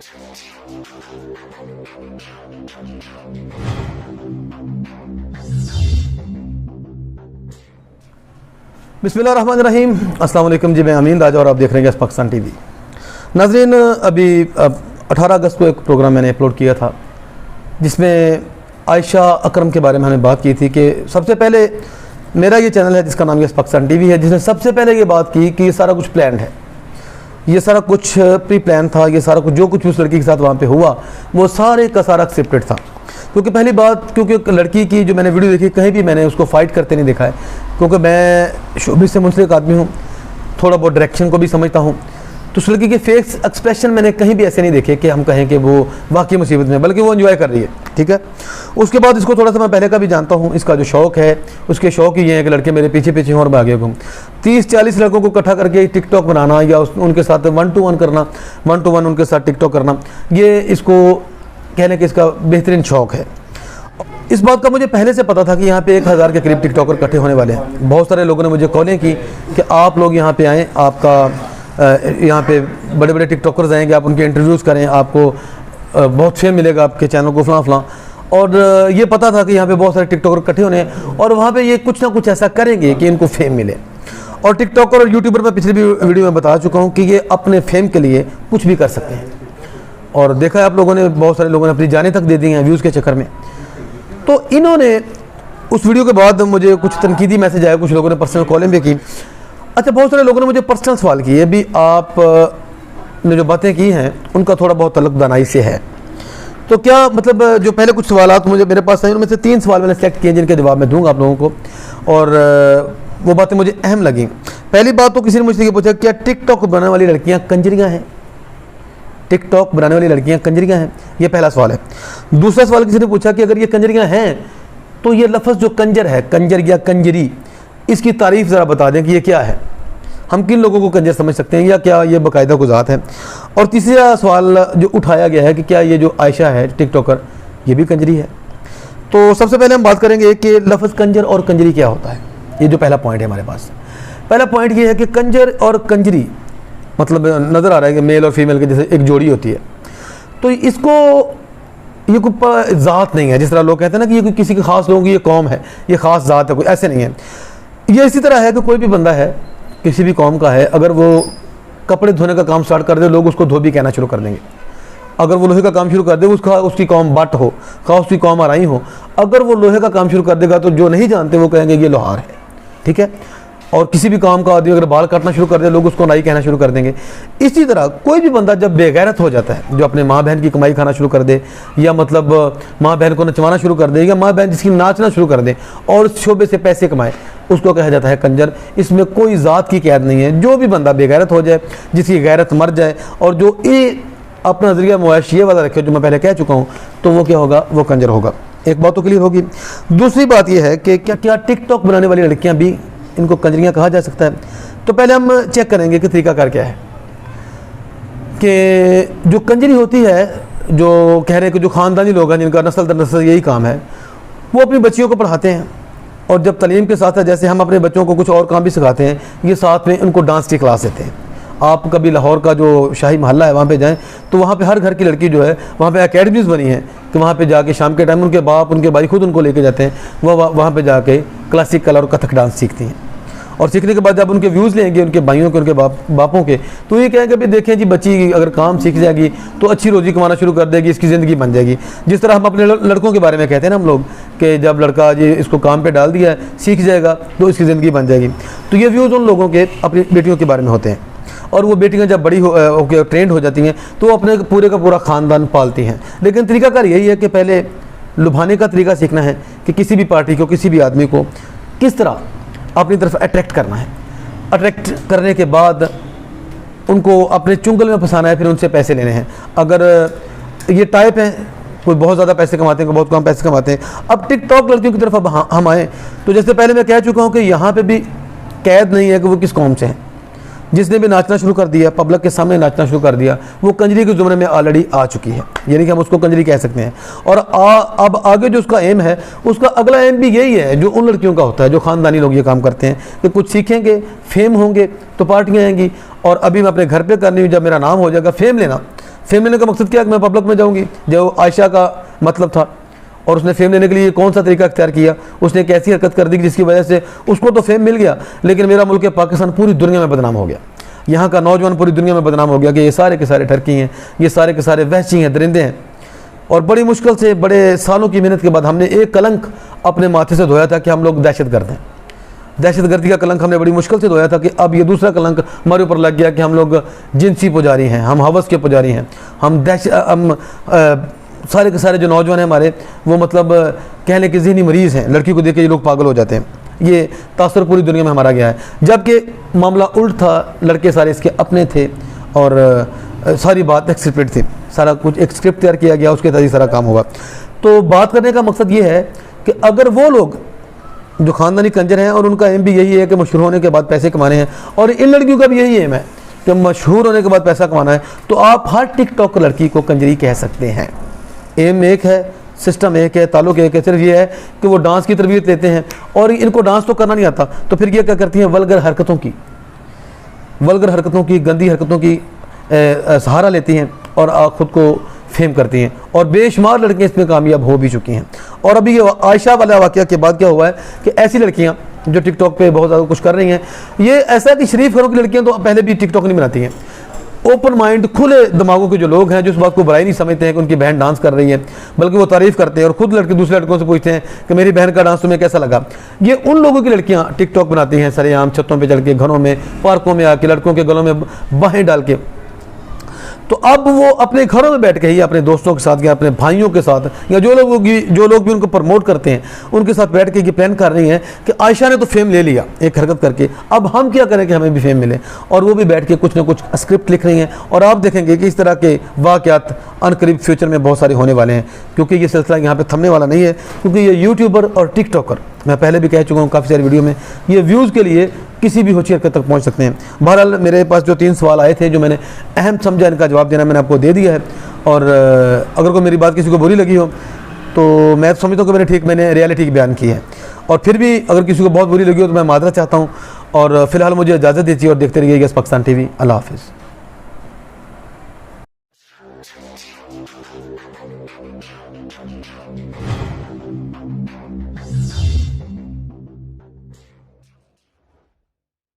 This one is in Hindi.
बिस्मिल्लाहिर्रहमानिर्रहीम। अस्सलाम वालेकुम जी, मैं अमीन राजा और आप देख रहे हैं पाकिस्तान टीवी। नाज़रीन, अभी 18 अगस्त को एक प्रोग्राम मैंने अपलोड किया था जिसमें आयशा अकरम के बारे में हमने बात की थी कि सबसे पहले मेरा ये चैनल है जिसका नाम पाकिस्तान टीवी है, जिसने सबसे पहले ये बात की कि ये सारा कुछ प्लान है, ये सारा कुछ प्री प्लान था, ये सारा कुछ जो कुछ उस लड़की के साथ वहाँ पे हुआ वो सारे का सारा एक्सेप्टेड था। क्योंकि पहली बात, क्योंकि लड़की की जो मैंने वीडियो देखी कहीं भी मैंने उसको फाइट करते नहीं देखा है, क्योंकि मैं शोबिस से मुंसलिक आदमी हूँ, थोड़ा बहुत डायरेक्शन को भी समझता हूँ। तो उस लड़की के फेस एक्सप्रेशन मैंने कहीं भी ऐसे नहीं देखे कि हम कहें कि वो वाकई मुसीबत में, बल्कि वो एंजॉय कर रही है। ठीक है। उसके बाद इसको थोड़ा सा मैं पहले का भी जानता हूँ, इसका जो शौक़ है उसके शौक़ ही ये है कि लड़के मेरे पीछे पीछे हों और भागे घूम। 30-40 लड़कों को इकट्ठा करके टिकटॉक बनाना या उनके साथ 1-to-1 करना, 1-to-1 उनके साथ टिकटॉक करना, ये इसको कहने के इसका बेहतरीन शौक़ है। इस बात का मुझे पहले से पता था कि यहाँ पे 1000 के करीब टिकटॉकर इकट्ठे होने वाले हैं। बहुत सारे लोगों ने मुझे कॉलें की कि आप लोग यहाँ पे आएँ, आपका यहाँ पे बड़े बड़े टिकटॉकर्स आएंगे, आप उनके इंटरव्यूज़ करें, आपको बहुत फेम मिलेगा आपके चैनल को फलां फलां। और ये पता था कि यहाँ पे बहुत सारे टिकटॉकर इकट्ठे होने हैं और वहाँ पे ये कुछ ना कुछ ऐसा करेंगे कि इनको फेम मिले। और टिकटॉकर और यूट्यूबर मैं पिछली भी वीडियो में बता चुका हूँ कि ये अपने फेम के लिए कुछ भी कर सकते हैं। और देखा है आप लोगों ने, बहुत सारे लोगों ने अपनी जानें तक दे दी हैं व्यूज़ के चक्कर में। तो इन्होंने उस वीडियो के बाद मुझे कुछ तनकीदी मैसेज आया, कुछ लोगों ने पर्सनल कॉलिंग भी की। अच्छा, बहुत सारे लोगों ने मुझे पर्सनल सवाल किए भी, आप ने जो बातें की हैं उनका थोड़ा बहुत तल्लुक़ दानाई से है। तो क्या मतलब, जो पहले कुछ सवालात मुझे मेरे पास आए उनमें से 3 सवाल मैंने सेलेक्ट किए जिनके जवाब मैं दूंगा आप लोगों को, और वो बातें मुझे अहम लगी। पहली बात तो किसी ने मुझसे ये पूछा, क्या टिकटॉक बनाने वाली लड़कियाँ कंजरियाँ हैं? टिकटॉक बनाने वाली लड़कियाँ कंजरियाँ हैं? ये पहला सवाल है। दूसरा सवाल किसी ने पूछा कि अगर ये कंजरियाँ हैं तो ये लफ्ज़ जो कंजर है, कंजर या कंजरी, इसकी तारीफ़ ज़रा बता दें कि ये क्या है, हम किन लोगों को कंजर समझ सकते हैं, या क्या ये बाकायदा गुजात है। और तीसरा सवाल जो उठाया गया है कि क्या ये जो आयशा है टिकटॉकर, ये भी कंजरी है। तो सबसे पहले हम बात करेंगे कि लफ्ज़ कंजर और कंजरी क्या होता है। ये जो पहला पॉइंट है हमारे पास, पहला पॉइंट ये है कि कंजर और कंजरी मतलब नज़र आ रहा है कि मेल और फीमेल के जैसे एक जोड़ी होती है। तो इसको ये कोई ज़ात नहीं है, जिस तरह लोग कहते हैं ना कि ये कोई किसी के ख़ास लोगों की ये कौम है, ये ख़ास ज़ात है, कोई ऐसे नहीं है। ये इसी तरह है कि कोई भी बंदा है किसी भी कौम का है, अगर वो कपड़े धोने का काम स्टार्ट कर दे, लोग उसको धोबी कहना शुरू कर देंगे। अगर वो लोहे का काम शुरू कर दे, उसकी कौम बट हो, खा उसकी कौम आराई हो, अगर वो लोहे का काम शुरू कर देगा तो जो नहीं जानते वो कहेंगे ये लोहार है। ठीक है। और किसी भी काम का आदमी अगर बाल काटना शुरू कर दे, लोग उसको नाई कहना शुरू कर देंगे। इसी तरह कोई भी बंदा जब बेगैरत हो जाता है, जो अपने माँ बहन की कमाई खाना शुरू कर दे, या मतलब माँ बहन को नचवाना शुरू कर दे, या माँ बहन जिसकी नाचना शुरू कर दे और उस शोबे से पैसे कमाए, उसको कहा जाता है कंजर। इसमें कोई ज़ात की कैद नहीं है। जो भी बंदा बेगैरत हो जाए, जिसकी गैरत मर जाए और जो ये अपना ज़रिया मुआश ये वाला रखे, जो मैं पहले कह चुका हूँ, तो वो क्या होगा, वो कंजर होगा। एक बात तो क्लियर होगी। दूसरी बात यह है कि क्या टिकटॉक बनाने वाली लड़कियाँ भी, इनको कंजरियाँ कहा जा सकता है? तो पहले हम चेक करेंगे कि तरीकाकार क्या है। कि जो कंजरी होती है, जो कह रहे हैं कि जो ख़ानदानी लोग हैं जिनका नस्ल दर नस्ल यही काम है, वो अपनी बच्चियों को पढ़ाते हैं। और जब तालीम के साथ है, जैसे हम अपने बच्चों को कुछ और काम भी सिखाते हैं, ये साथ में उनको डांस की क्लास देते हैं। आप कभी लाहौर का जो शाही महल्ला है वहाँ पे जाएं तो वहाँ पे हर घर की लड़की जो है, वहाँ पे एकेडमीज़ बनी हैं कि वहाँ पे जाके शाम के टाइम उनके बाप, उनके भाई खुद उनको लेके जाते हैं, वो वहाँ पे जाके क्लासिकल और कथक डांस सीखती हैं। और सीखने के बाद जब उनके व्यूज़ लेंगे उनके भाइयों के, उनके बापों के, तो ये कहेंगे भाई देखें जी, बच्ची अगर काम सीख जाएगी तो अच्छी रोज़ी कमाना शुरू कर देगी, इसकी ज़िंदगी बन जाएगी। जिस तरह हम अपने लड़कों के बारे में कहते हैं ना हम लोग कि जब लड़का जी इसको काम पे डाल दिया है, सीख जाएगा तो इसकी ज़िंदगी बन जाएगी। तो ये व्यूज़ उन लोगों के अपनी बेटियों के बारे में होते हैं। और वो बेटियां जब बड़ी हो ट्रेंड हो जाती हैं तो वो अपने पूरे का पूरा ख़ानदान पालती हैं। लेकिन तरीकाकार यही है कि पहले लुभाने का तरीका सीखना है कि किसी भी पार्टी को, किसी भी आदमी को किस तरह अपनी तरफ अट्रैक्ट करना है। अट्रैक्ट करने के बाद उनको अपने चुंगल में फंसाना है, फिर उनसे पैसे लेने हैं। अगर ये टाइप हैं, कोई बहुत ज़्यादा पैसे कमाते हैं, कोई बहुत कम पैसे कमाते हैं। अब टिकटॉक लड़कियों की तरफ अब हम आएँ तो जैसे पहले मैं कह चुका हूँ कि यहाँ पर भी कैद नहीं है कि वो किस कौम से हैं। जिसने भी नाचना शुरू कर दिया, पब्लिक के सामने नाचना शुरू कर दिया, वो कंजरी के ज़ुमरे में ऑलरेडी आ चुकी है, यानी कि हम उसको कंजरी कह सकते हैं। और अब आगे जो उसका एम है, उसका अगला एम भी यही है जो उन लड़कियों का होता है जो ख़ानदानी लोग ये काम करते हैं कि कुछ सीखेंगे, फेम होंगे तो पार्टियाँ आएंगी। और अभी मैं अपने घर पे करनी हूँ, जब मेरा नाम हो जाएगा, फेम लेना, फेम लेने का मकसद क्या है कि मैं पब्लिक में जाऊँगी, जो आयशा का मतलब था। और उसने फेम लेने के लिए कौन सा तरीका अख्तियार किया, उसने एक ऐसी हरकत कर दी जिसकी वजह से उसको तो फेम मिल गया, लेकिन मेरा मुल्क पाकिस्तान पूरी दुनिया में बदनाम हो गया। यहाँ का नौजवान पूरी दुनिया में बदनाम हो गया कि ये सारे के सारे ठरकी हैं, ये सारे के सारे वहशी हैं, दरिंदे हैं। और बड़ी मुश्किल से, बड़े सालों की मेहनत के बाद हमने एक कलंक अपने माथे से धोया था कि हम लोग दहशतगर्द हैं। दहशतगर्दी का कलंक हमने बड़ी मुश्किल से धोया था कि अब ये दूसरा कलंक हमारे ऊपर लग गया कि हम लोग जिनसी पुजारी हैं, हम हवस के पुजारी हैं, हम सारे के सारे जो नौजवान हैं हमारे, वो मतलब कहने के ज़हनी मरीज़ हैं। लड़की को देख के ये लोग पागल हो जाते हैं। ये तासुर पूरी दुनिया में हमारा गया है, जबकि मामला उल्ट था। लड़के सारे इसके अपने थे और सारी बात एक स्क्रिप्ट थी, सारा कुछ एक स्क्रिप्ट तैयार किया गया, उसके तहत सारा काम होगा। तो बात करने का मकसद ये है कि अगर वो लोग जो ख़ानदानी कंजर हैं और उनका एम भी यही है कि मशहूर होने के बाद पैसे कमाने हैं, और इन लड़कियों का भी यही एम है कि मशहूर होने के बाद पैसा कमाना है, तो आप हर टिकटॉक लड़की को कंजरी कह सकते हैं। एम एक है, सिस्टम एक है, ताल्लुक एक है। सिर्फ ये है कि वो डांस की तरबियत लेते हैं और इनको डांस तो करना नहीं आता, तो फिर ये क्या करती हैं, वल्गर हरकतों की गंदी हरकतों की सहारा लेती हैं और ख़ुद को फेम करती हैं। और बेशुमार लड़कियां इसमें कामयाब हो भी चुकी हैं। और अभी ये आयशा वाला वाक़या के बाद क्या हुआ है कि ऐसी लड़कियां जो टिकटॉक पे बहुत ज़्यादा कुछ कर रही हैं, ये ऐसा कि शरीफ घरों की लड़कियां तो पहले भी टिकटॉक नहीं बनाती हैं। ओपन माइंड, खुले दिमागों के जो लोग हैं, जो इस बात को बुराई नहीं समझते हैं कि उनकी बहन डांस कर रही है, बल्कि वो तारीफ़ करते हैं और ख़ुद लड़के दूसरे लड़कों से पूछते हैं कि मेरी बहन का डांस तुम्हें कैसा लगा। ये उन लोगों की लड़कियां टिकटॉक बनाती हैं, सरेआम छतों पे चढ़ के, घरों में, पार्कों में आके, लड़कों के गलों में बाहें डाल के। तो अब वो अपने घरों में बैठ के ही अपने दोस्तों के साथ या अपने भाइयों के साथ, या जो लोग भी उनको प्रमोट करते हैं, उनके साथ बैठ के ये प्लान कर रही हैं कि आयशा ने तो फेम ले लिया एक हरकत करके, अब हम क्या करें कि हमें भी फेम मिले। और वो भी बैठ के कुछ ना कुछ स्क्रिप्ट लिख रही हैं। और आप देखेंगे कि इस तरह के वाक़यात अनकरीब फ्यूचर में बहुत सारे होने वाले हैं, क्योंकि ये सिलसिला यहाँ पे थमने वाला नहीं है। क्योंकि ये यूट्यूबर और टिकटॉकर, मैं पहले भी कह चुका हूँ काफ़ी सारी वीडियो में, ये व्यूज़ के लिए किसी भी होशी हरकत तक पहुँच सकते हैं। बहरहाल मेरे पास जो 3 सवाल आए थे, जो मैंने अहम समझा इनका जवाब देना मैंने आपको दे दिया है। और अगर कोई मेरी बात किसी को बुरी लगी हो तो मैं समझता हूँ कि मैंने रियलिटी की बयान की है। और फिर भी अगर किसी को बहुत बुरी लगी हो तो मैं माजरत चाहता हूँ। और फिलहाल मुझे इजाज़त दीजिए और देखते रहिए यस पाकिस्तान टीवी। अल्लाह हाफिज़।